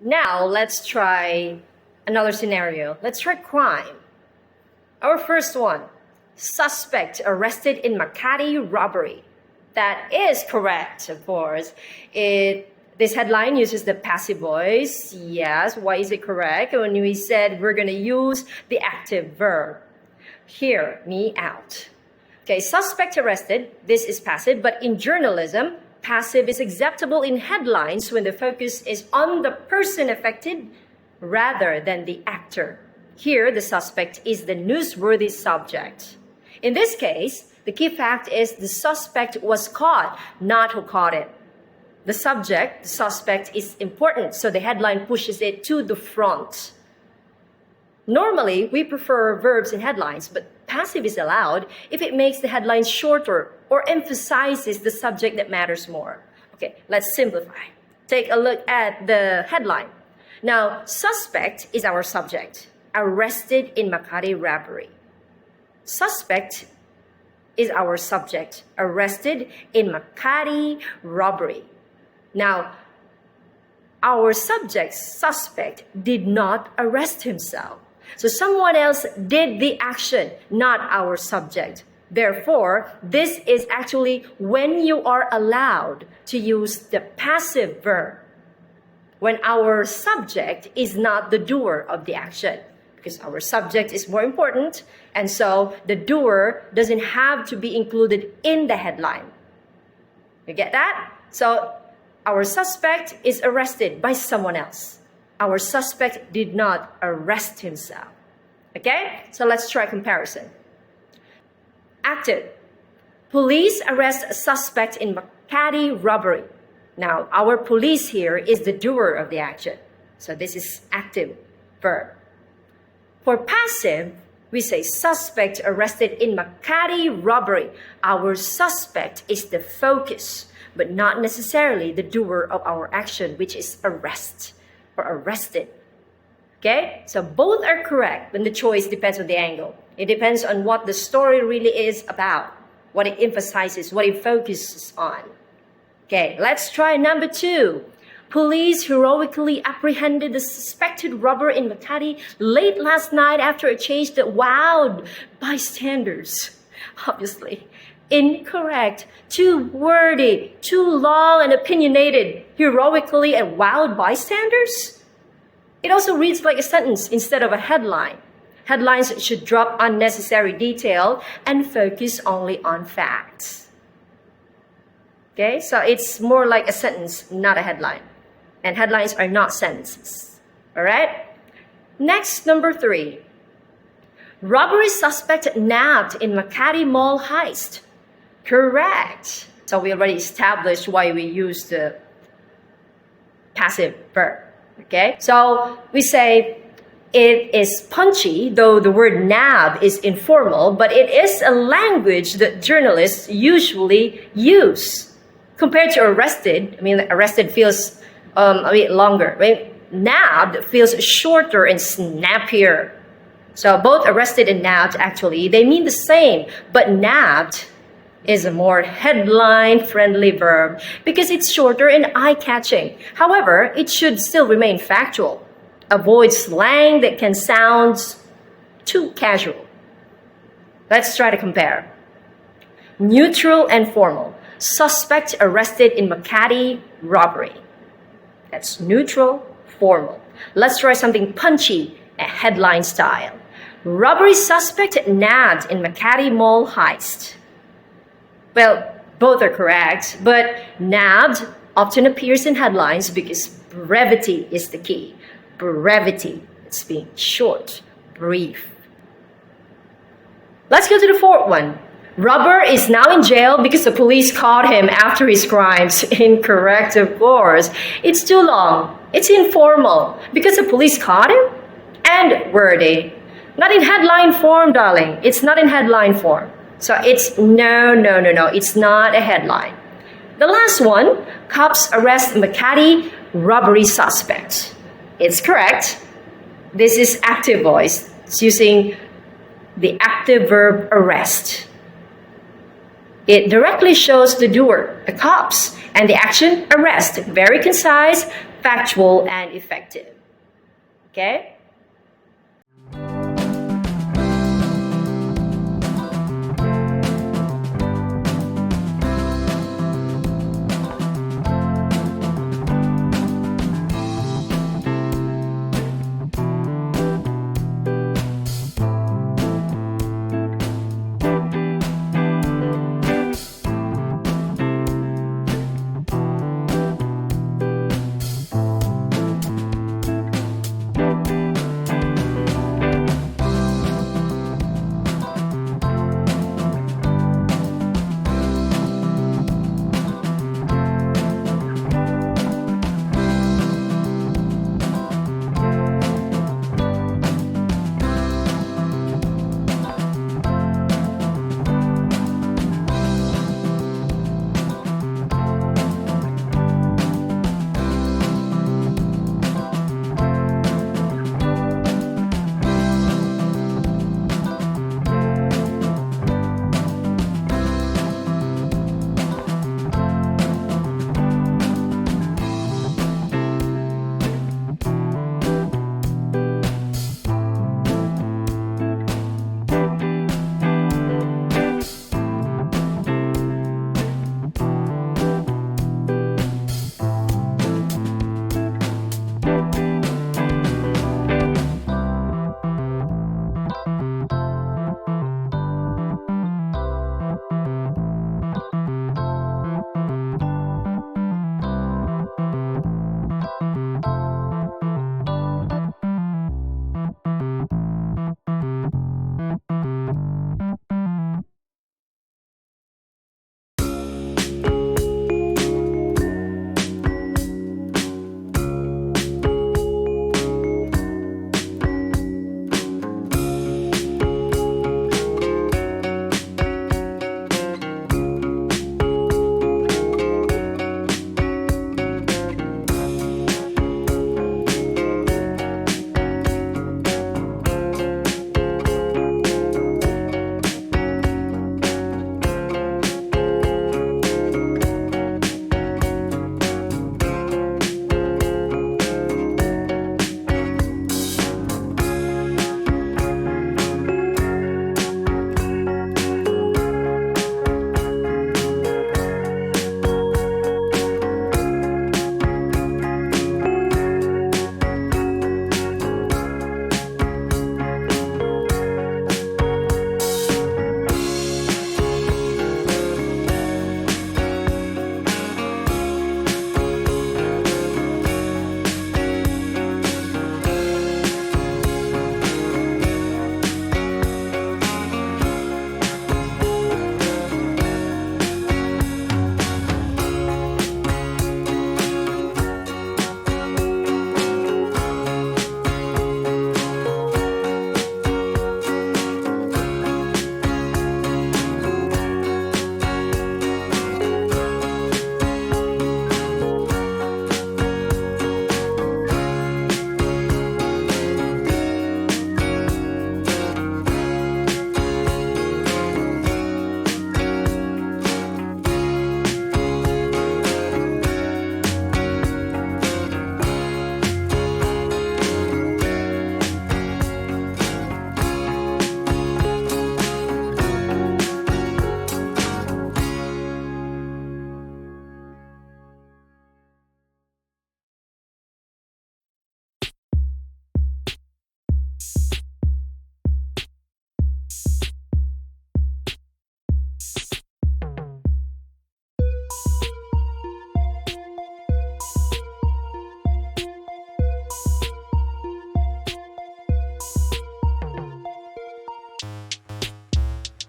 Now, let's try another scenario. Let's try crime. Our first one, suspect arrested in Makati robbery. That is correct, of course. This headline uses the passive voice. Yes, why is it correct? When we said we're going to use the active verb. Hear me out. Okay, suspect arrested. This is passive, but in journalism, passive is acceptable in headlines when the focus is on the person affected rather than the actor. Here, the suspect is the newsworthy subject. In this case, the key fact is the suspect was caught, not who caught it. The subject, the suspect, is important, so the headline pushes it to the front. Normally, we prefer verbs in headlines, but passive is allowed if it makes the headline shorter or emphasizes the subject that matters more. Okay, let's simplify. Take a look at the headline. Now, suspect is our subject, arrested in Makati robbery. Suspect is our subject, arrested in Makati robbery. Now, our subject, suspect, did not arrest himself. So someone else did the action, not our subject. Therefore, this is actually when you are allowed to use the passive verb, when our subject is not the doer of the action, because our subject is more important, and so the doer doesn't have to be included in the headline. You get that? So our suspect is arrested by someone else. Our suspect did not arrest himself. Okay? So let's try comparison. Active. Police arrest a suspect in Makati robbery. Now, our police here is the doer of the action. So this is active verb. For passive, we say suspect arrested in Makati robbery. Our suspect is the focus, but not necessarily the doer of our action, which is arrest or arrested. Okay? So both are correct, but the choice depends on the angle. It depends on what the story really is about, what it emphasizes, what it focuses on. Okay, let's try number 2. Police heroically apprehended the suspected robber in Makati late last night after a chase that wowed bystanders. Obviously, incorrect, too wordy, too long and opinionated. Heroically and wowed bystanders? It also reads like a sentence instead of a headline. Headlines should drop unnecessary detail and focus only on facts. Okay, so it's more like a sentence, not a headline. And headlines are not sentences. All right? Next, number 3. Robbery suspect nabbed in Makati Mall heist. Correct. So we already established why we use the passive verb. Okay? So we say it is punchy, though the word nab is informal, but it is a language that journalists usually use. Compared to arrested, arrested feels a bit longer, right? Nabbed feels shorter and snappier. So both arrested and nabbed, actually, they mean the same, but nabbed is a more headline-friendly verb because it's shorter and eye-catching. However, it should still remain factual. Avoid slang that can sound too casual. Let's try to compare. Neutral and formal. Suspect arrested in Makati robbery. That's neutral, formal. Let's try something punchy, a headline style. Robbery suspect nabbed in Makati Mall heist. Well, both are correct, but nabbed often appears in headlines because brevity is the key. Brevity, it's being short, brief. Let's go to the 4th one. Robber is now in jail because the police caught him after his crimes. Incorrect, of course. It's too long. It's informal because the police caught him. And wordy. Not in headline form, darling. It's not in headline form. So it's no. It's not a headline. The last one, cops arrest Makati robbery suspect. It's correct. This is active voice. It's using the active verb arrest. It directly shows the doer, the cops, and the action, arrest. Very concise, factual, and effective. Okay?